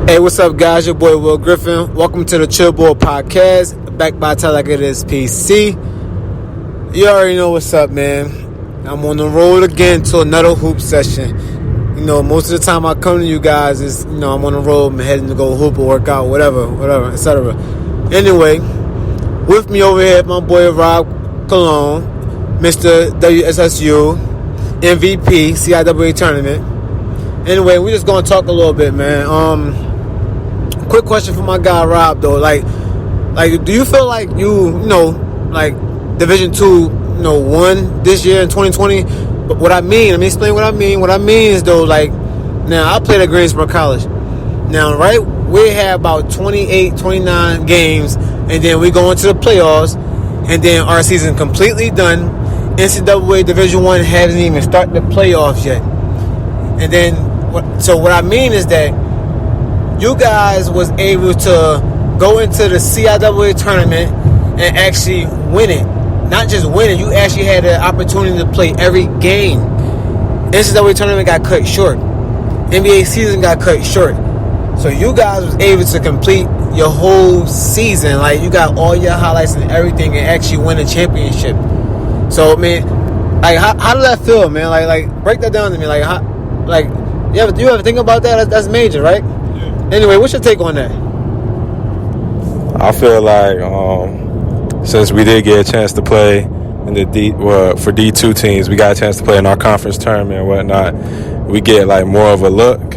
Hey, what's up, guys? Your boy Will Griffin. Welcome to the Chill Boy Podcast, backed by Tell Like It Is PC. You already know what's up, man. I'm on the road again to another hoop session. You know, most of the time I come to you guys is, I'm on the road, I'm heading to go hoop or work out, whatever, etc. Anyway, with me over here, my boy Rob Cologne, Mr. WSSU, MVP, CIAA Tournament. Anyway, we're just going to talk a little bit, man. Quick question for my guy Rob though, like, do you feel like Division II, won this year in 2020? But let me explain what I mean. What I mean is though, like, now I played at Greensboro College. Now, right, we had about 28, 29 games, and then we go into the playoffs, and then our season completely done. NCAA Division I hasn't even started the playoffs yet, and then what I mean is that you guys was able to go into the CIAA tournament and actually win it. Not just win it, you actually had the opportunity to play every game. NCAA tournament got cut short. NBA season got cut short. So you guys was able to complete your whole season. Like, you got all your highlights and everything and actually win a championship. So, man, like, how did that feel, man? Like, break that down to me. You ever think about that? That's major, right? Anyway, what's your take on that? I feel like since we did get a chance to play in the for D2 teams, we got a chance to play in our conference tournament and whatnot. We get like more of a look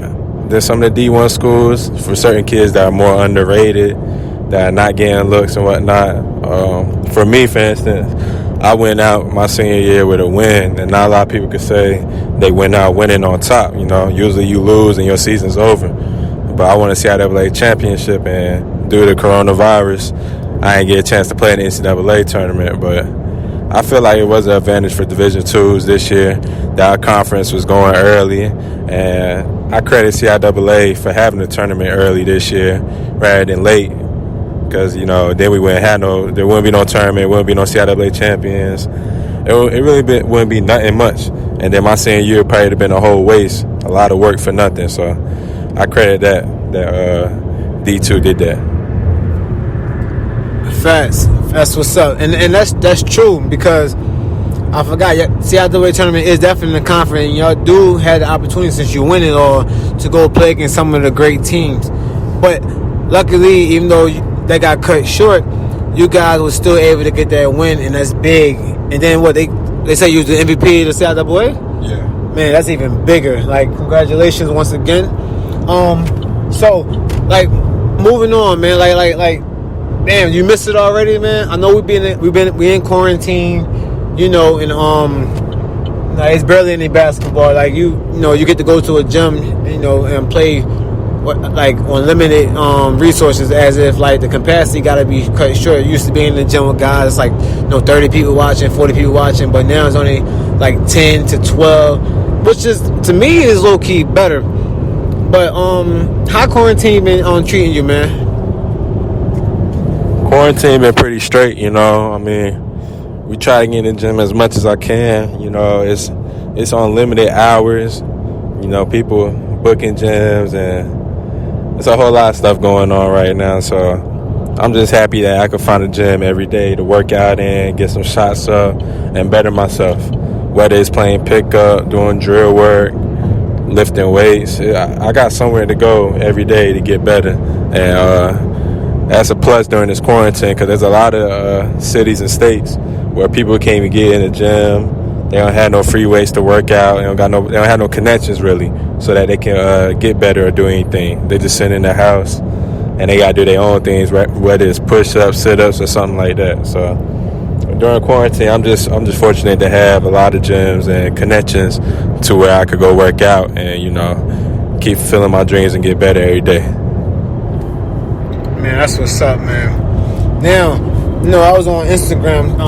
than some of the D1 schools for certain kids that are more underrated, that are not getting looks and whatnot. For me, for instance, I went out my senior year with a win, and not a lot of people could say they went out winning on top. Usually you lose and your season's over. But I want to see CIAA championship, and due to coronavirus, I didn't get a chance to play in the NCAA tournament. But I feel like it was an advantage for Division IIs this year that our conference was going early, and I credit CIAA for having the tournament early this year rather than late, because then there wouldn't be no tournament, wouldn't be no CIAA champions. It really wouldn't be nothing much, and then my senior year probably would have been a whole waste, a lot of work for nothing. So I credit that D2 did that. Facts. That's what's up. And that's true, because I forgot, CIAA tournament is definitely in the conference, and y'all do have the opportunity, since you win it all, to go play against some of the great teams. But luckily, even though they got cut short, you guys were still able to get that win, and that's big. And then what, they say you was the MVP of the CIAA? Yeah. Man, that's even bigger. Like, congratulations once again. So, like, moving on, man. Like, damn, you missed it already, man. I know we in quarantine, and it's barely any basketball. Like, you get to go to a gym, and play on limited resources, as if like the capacity got to be cut short. It used to be in the gym with guys like 30 people watching, 40 people watching, but now it's only like 10 to 12, which is, to me, is low key better. But how quarantine been treating you, man? Quarantine been pretty straight, we try to get in the gym as much as I can. It's on limited hours. People booking gyms, and there's a whole lot of stuff going on right now. So I'm just happy that I can find a gym every day to work out in, get some shots up, and better myself. Whether it's playing pickup, doing drill work, lifting weights, I got somewhere to go every day to get better, and that's a plus during this quarantine, because there's a lot of cities and states where people can't even get in the gym. They don't have no free weights to work out. They don't have no connections really, so that they can get better or do anything. They just sit in their house, and they gotta do their own things, whether it's push-ups, sit-ups, or something like that. So during quarantine, I'm just fortunate to have a lot of gyms and connections to where I could go work out and keep fulfilling my dreams and get better every day. Man, that's what's up, man. Now, I was on Instagram.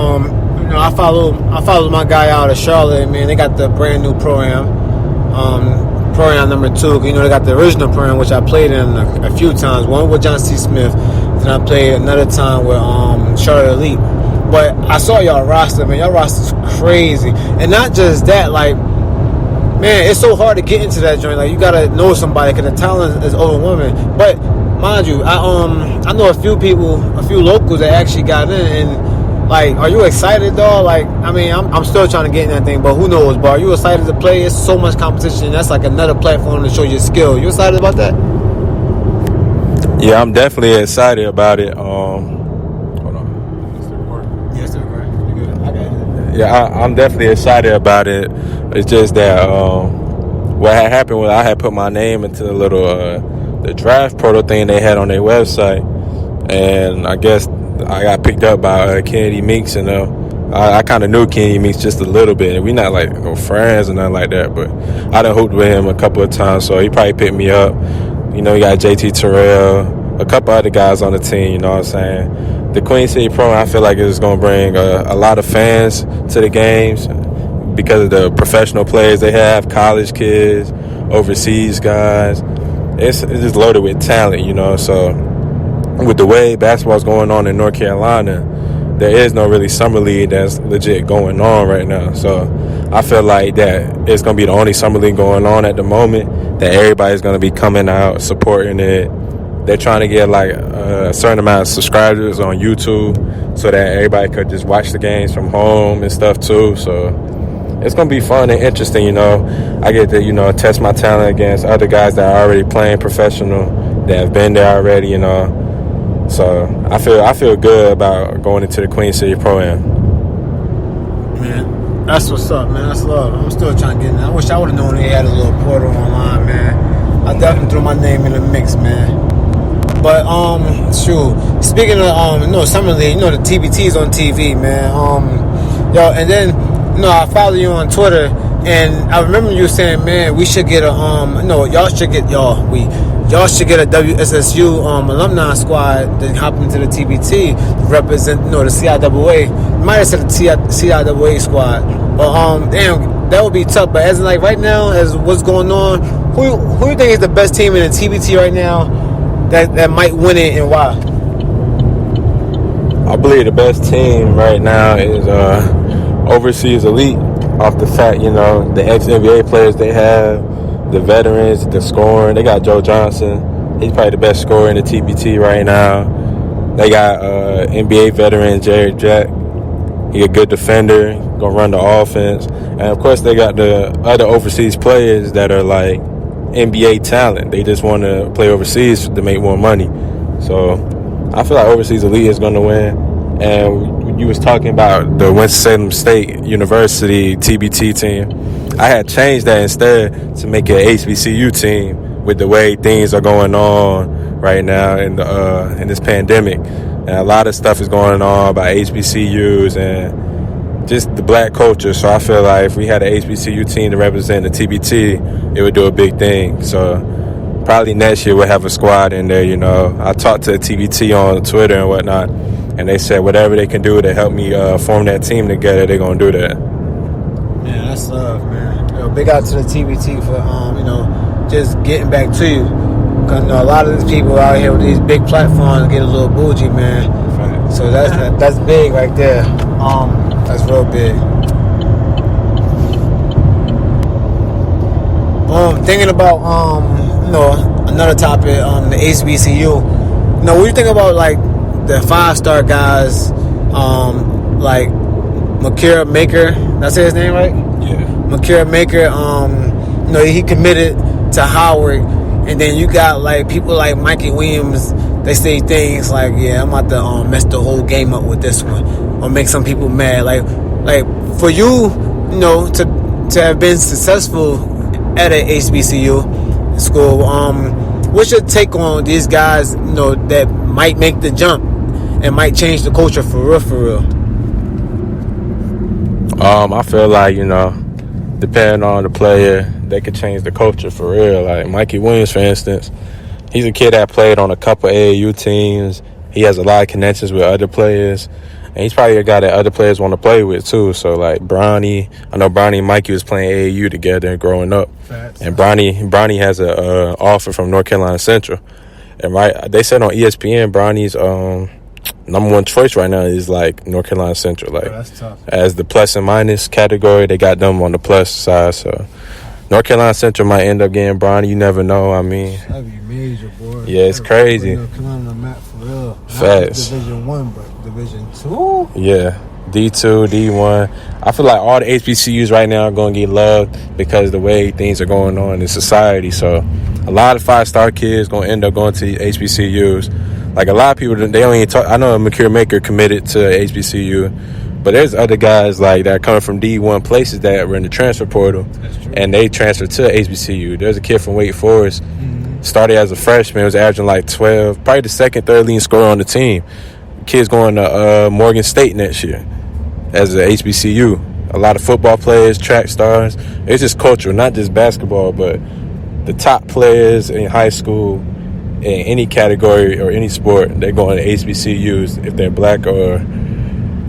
I followed my guy out of Charlotte. Man, they got the brand new program number 2. They got the original program, which I played in a few times. One with John C. Smith, then I played another time with Charlotte Elite. But I saw y'all roster, man. Y'all roster's crazy, and not just that. Like, man, it's so hard to get into that joint. Like, you gotta know somebody because the talent is overwhelming. But mind you, I know a few locals that actually got in, and like, are you excited, dog? Like, I mean, I'm still trying to get in that thing, but who knows? But are you excited to play? It's so much competition. That's like another platform to show your skill. You excited about that? Yeah, I'm definitely excited about it. Hold on. Is it recording? Yeah, it's still recording. You good? I got it. Yeah, I'm definitely excited about it. It's just that what had happened was I had put my name into the little the draft portal thing they had on their website, and I guess I got picked up by Kennedy Meeks, and I kind of knew Kennedy Meeks just a little bit. We not like no friends or nothing like that, but I done hooped with him a couple of times, so he probably picked me up. You know, you got JT Terrell, a couple other guys on the team, you know what I'm saying? The Queen City Pro, I feel like it's going to bring a lot of fans to the games because of the professional players they have, college kids, overseas guys. It's just loaded with talent, you know. So with the way basketball's going on in North Carolina, there is no really summer league that's legit going on right now. So I feel like that it's going to be the only summer league going on at the moment, that everybody's going to be coming out, supporting it. They're trying to get like a certain amount of subscribers on YouTube so that everybody could just watch the games from home and stuff too. So it's going to be fun and interesting, you know. I get to, you know, test my talent against other guys that are already playing professional, that have been there already, you know. So I feel good about going into the Queen City Pro-Am. Man, that's what's up, man. That's love. I'm still trying to get in. I wish I would have known they had a little portal online, man. I definitely threw my name in the mix, man. But shoot. Speaking of summer league, the TBT's on TV, man. And then I follow you on Twitter, and I remember you saying, man, we should get y'all should get a WSSU alumni squad to hop into the TBT to represent the CIAA. You might have said the CIAA squad, but damn, that would be tough. But as in, like, right now, as what's going on, who you think is the best team in the TBT right now that might win it, and why? I believe the best team right now is Overseas Elite, off the fact, the ex-NBA players they have, the veterans, the scoring. They got Joe Johnson. He's probably the best scorer in the TBT right now. They got NBA veteran Jared Jack. He's a good defender, gonna run the offense. And, of course, they got the other overseas players that are like NBA talent. They just want to play overseas to make more money. So I feel like Overseas Elite is going to win. And you was talking about the Winston-Salem State University TBT team. I had changed that instead to make an HBCU team with the way things are going on right now in this pandemic. And a lot of stuff is going on about HBCUs and just the black culture. So I feel like if we had an HBCU team to represent the TBT, it would do a big thing. So probably next year we'll have a squad in there, I talked to the TBT on Twitter and whatnot, and they said whatever they can do to help me form that team together, they're going to do that. Man, that's love, man. Big out to the TBT for, just getting back to you. Because, a lot of these people out here with these big platforms get a little bougie, man. Right. So that's big right there. That's real big. Thinking about, another topic, the HBCU. What do you think about, like, the 5-star guys, like Makira Maker? Did I say his name right? Yeah. Makira Maker, he committed to Howard. And then you got, like, people like Mikey Williams. They say things like, yeah, I'm about to mess the whole game up with this one, or make some people mad. Like for you, to have been successful at an HBCU school, what's your take on these guys, that might make the jump and might change the culture for real? I feel like, depending on the player, they could change the culture for real. Like Mikey Williams, for instance, he's a kid that played on a couple AAU teams. He has a lot of connections with other players. And he's probably a guy that other players want to play with, too. So, like, Bronny, I know Bronny and Mikey was playing AAU together growing up. Facts. And Bronny has an offer from North Carolina Central. And, they said on ESPN, Bronny's number one choice right now is, like, North Carolina Central. Like, that's tough. As the plus and minus category, they got them on the plus side. So, North Carolina Central might end up getting Bronny. You never know. I mean, that'd be major, boy. Yeah, it's crazy. North Carolina on the map for real. Facts. Not Division 1, but Division 2. Yeah. D2, D1. I feel like all the HBCUs right now are going to get loved because of the way things are going on in society. So a lot of 5-star kids going to end up going to HBCUs. Like a lot of people, they don't even talk. I know Makir Maker committed to HBCU, but there's other guys like that coming from D1 places that were in the transfer portal, and they transferred to HBCU. There's a kid from Wake Forest, started as a freshman, was averaging like 12, probably the second, third leading scorer on the team. Kid's going to Morgan State next year as a HBCU. A lot of football players, track stars. It's just cultural, not just basketball, but the top players in high school, in any category or any sport, they're going to HBCUs if they're black or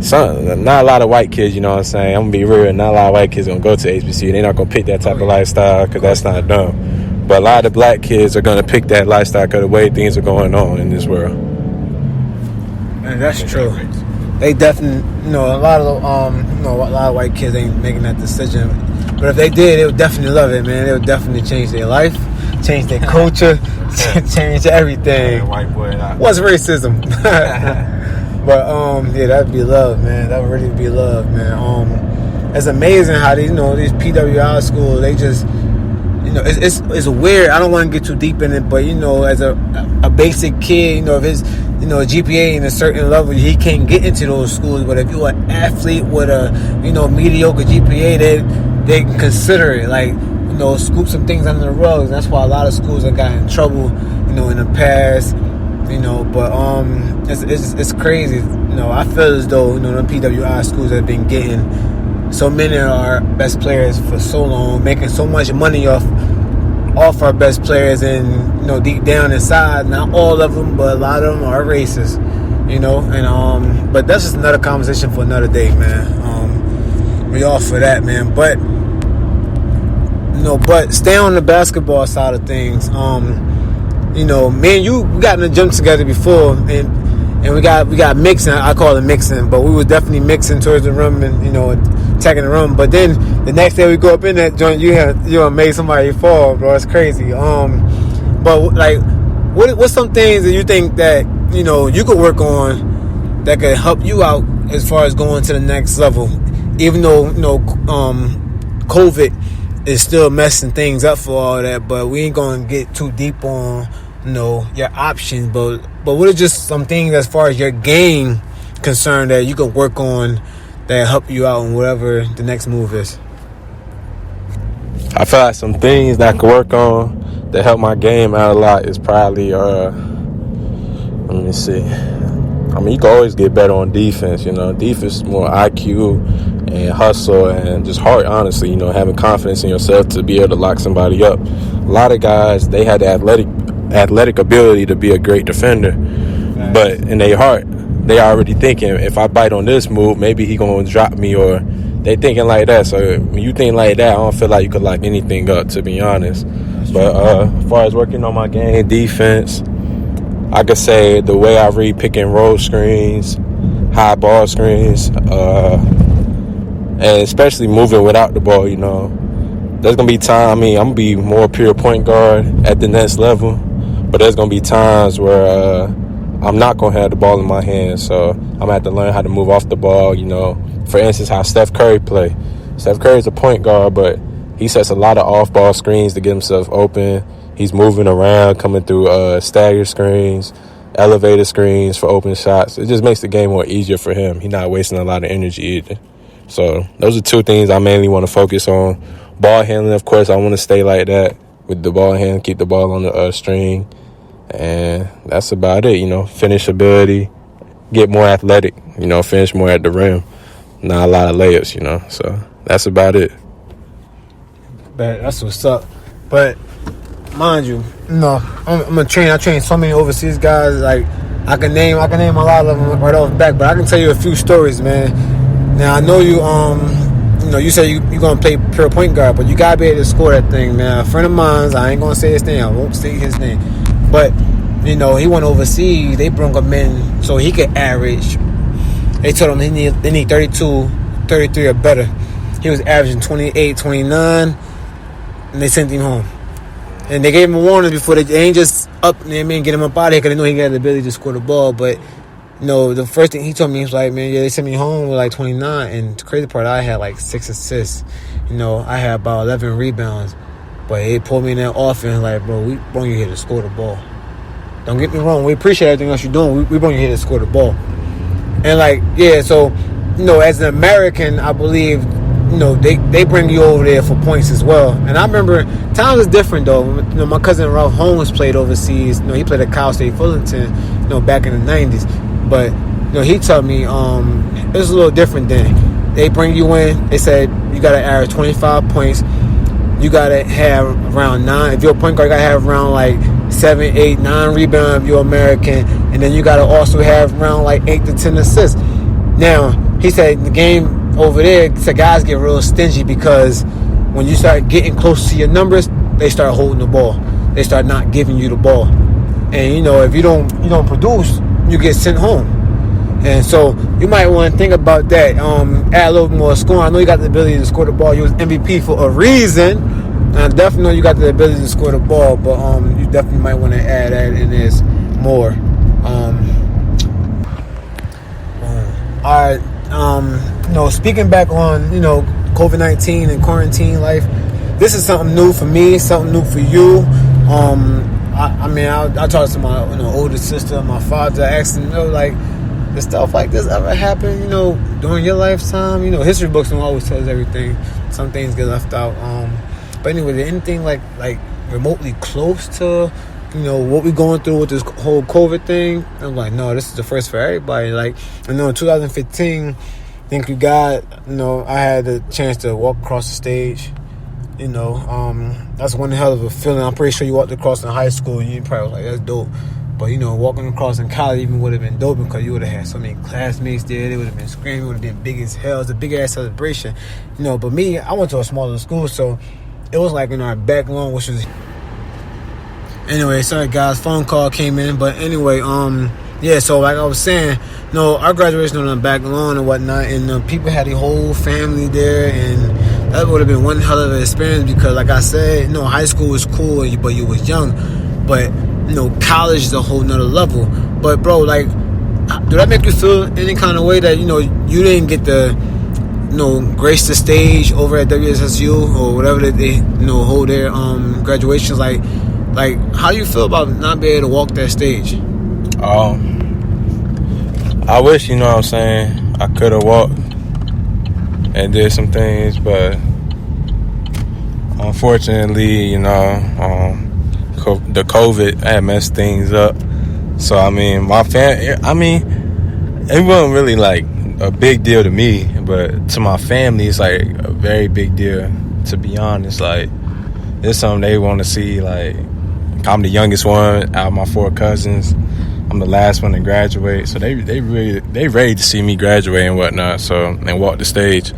something. Not a lot of white kids, you know what I'm saying? I'm going to be real. Not a lot of white kids going to go to HBCU. They're not going to pick that type of lifestyle because that's not dumb. But a lot of the black kids are going to pick that lifestyle because of the way things are going on in this world. And that's true. They definitely, a lot of white kids ain't making that decision. But if they did, they would definitely love it, man. They would definitely change their life, change their culture, change everything. White boy, what's racism? But yeah, that'd be love, man. That would really be love, man. It's amazing how these PWI schools, they just, it's weird. I don't want to get too deep in it, but as a basic kid, if it's a GPA in a certain level, he can't get into those schools. But if you're an athlete with a mediocre GPA, they can consider it, like scoop some things under the rugs. That's why a lot of schools have gotten in trouble, in the past. But it's crazy. I feel as though the PWI schools have been getting so many of our best players for so long, making so much money off our best players, and deep down inside, not all of them, but a lot of them are racist. But that's just another conversation for another day, man. We all for that, man. But but stay on the basketball side of things. Me and you, we got in the gym together before, and we got mixing. I call it mixing, but we was definitely mixing towards the rim and attacking the rim. But then the next day we go up in that joint, you made somebody fall, bro. It's crazy. But like, what's some things that you think that you could work on that could help you out as far as going to the next level, even though COVID is still messing things up for all that. But we ain't gonna get too deep on your options. But what are just some things as far as your game concerned that you could work on that help you out in whatever the next move is? I feel like some things that I could work on that help my game out a lot is probably let me see. I mean, you can always get better on defense. Defense is more IQ and hustle and just heart, honestly. Having confidence in yourself to be able to lock somebody up. A lot of guys, they had the athletic ability to be a great defender, but in their heart, they already thinking, if I bite on this move, maybe he gonna drop me, or they thinking like that. So when you think like that, I don't feel like you could lock anything up, to be honest. But as far as working on my game, defense, I could say the way I read pick and roll screens, high ball screens, and especially moving without the ball, There's going to be time, I'm going to be more pure point guard at the next level, but there's going to be times where I'm not going to have the ball in my hands, so I'm going to have to learn how to move off the ball, For instance, how Steph Curry play. Steph Curry's a point guard, but he sets a lot of off-ball screens to get himself open. He's moving around, coming through stagger screens, elevator screens for open shots. It just makes the game more easier for him. He's not wasting a lot of energy either. So those are two things I mainly want to focus on. Ball handling, of course, I want to stay like that with the ball hand, keep the ball on the string. And that's about it, Finish ability, get more athletic, finish more at the rim. Not a lot of layups, So that's about it. But that's what's up. But mind you, I'm a trainer. I train so many overseas guys. Like I can name a lot of them right off the back. But I can tell you a few stories, man. Now I know you said you're gonna play pure point guard, but you gotta be able to score that thing, man. A friend of mine, I ain't gonna say his name. I won't say his name. But he went overseas. They brought him in so he could average. They told him they need 32, 33 or better. He was averaging 28, 29. and they sent him home. And they gave him a warning before they ain't just up, you know what I mean, get him up out of here because they know he got the ability to score the ball. But, the first thing he told me, he was like, man, yeah, they sent me home with like 29. And the crazy part, I had like 6 assists. I had about 11 rebounds. But they pulled me in that offense like, bro, we brought you here to score the ball. Don't get me wrong. We appreciate everything else you're doing. We brought you here to score the ball. And like, yeah, so, as an American, I believe, they bring you over there for points as well. And I remember times is different though. My cousin Ralph Holmes played overseas. He played at Cal State Fullerton, back in the 90s. But he told me it was a little different then. They bring you in. They said you got to average 25 points. You got to have around 9. If you're a point guard, you got to have around like 7, 8, 9 rebounds if you're American. And then you got to also have around like 8 to 10 assists. Now, he said the game over there, so guys get real stingy because when you start getting close to your numbers, they start holding the ball. They start not giving you the ball. And, if you don't produce, you get sent home. And so you might want to think about that. Add a little more scoring. I know you got the ability to score the ball. You was MVP for a reason. And I definitely know you got the ability to score the ball, but you definitely might want to add that in this more. All right. Speaking back on, COVID-19 and quarantine life, this is something new for me, something new for you. I talked to my older sister, my father, asked him, does stuff like this ever happen, during your lifetime? History books don't always tell us everything. Some things get left out. But anyway, did anything like remotely close to, what we're going through with this whole COVID thing? I'm like, no, this is the first for everybody. Like, in 2015, thank you God, I had the chance to walk across the stage. That's one hell of a feeling. I'm pretty sure you walked across in high school and you probably was like, that's dope. But, walking across in college even would have been dope because you would have had so many classmates there. They would have been screaming. It would have been big as hell. It was a big-ass celebration. But me, I went to a smaller school, so it was like in our back lawn, which was... Anyway, sorry, guys. Phone call came in. But anyway, so like I was saying, our graduation on the back lawn and whatnot, and people had a whole family there, and that would have been one hell of an experience because, like I said, high school was cool, but you was young. But, college is a whole nother level. But, bro, like, do that make you feel any kind of way that, you didn't get to, grace the stage over at WSSU or whatever that they, hold their graduations? Like, how do you feel about not being able to walk that stage? I wish, what I'm saying, I could have walked and did some things, but unfortunately, the COVID had messed things up. So, my family, it wasn't really like a big deal to me, but to my family, it's like a very big deal, to be honest. Like, it's something they want to see. Like, I'm the youngest one out of my 4 cousins. I'm the last one to graduate, so they ready to see me graduate and whatnot, and walk the stage.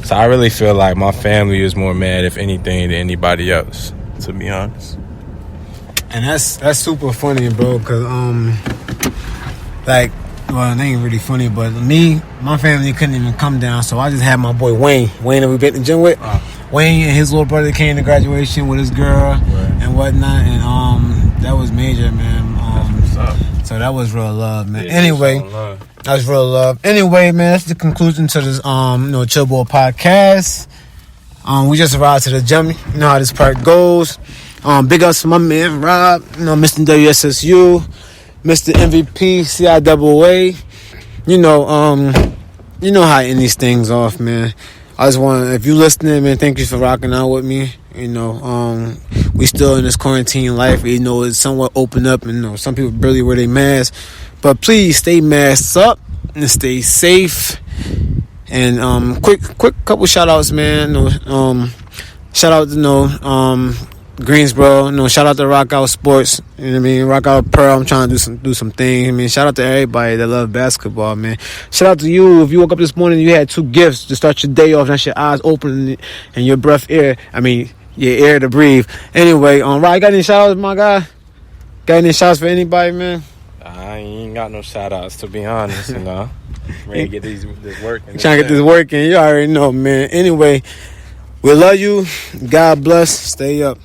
So I really feel like my family is more mad, if anything, than anybody else, to be honest. And that's super funny, bro, because it ain't really funny, but my family couldn't even come down, so I just had my boy Wayne that we been in the gym with. Wayne and his little brother came to graduation with his girl and whatnot, and that was major, man. So that was real love, man. Yeah, anyway, that was real love. Anyway, man, that's the conclusion to this Chill Boy podcast. We just arrived to the gym. You know how this part goes. Big ups to my man Rob, Mr. WSSU, Mr. MVP, CIAA. You know how I end these things off, man. I just want to, if you listening, man, thank you for rocking out with me. We still in this quarantine life. We know it's somewhat open up, and some people barely wear their masks. But please stay masked up and stay safe. And quick couple shout outs, man. Shout out to Greensboro. Shout out to Rock Out Sports. You know what I mean? Rock Out Pearl. I'm trying to do some things. I mean, shout out to everybody that love basketball, man. Shout out to you. If you woke up this morning and you had 2 gifts to start your day off, that's your eyes open and your breath air. Your air to breathe. Anyway, Rod, you got any shout outs, my guy? Got any shout outs for anybody, man? I ain't got no shout outs, to be honest, Ready to get this work. Trying to get this work in. You already know, man. Anyway, We love you. God bless. Stay up.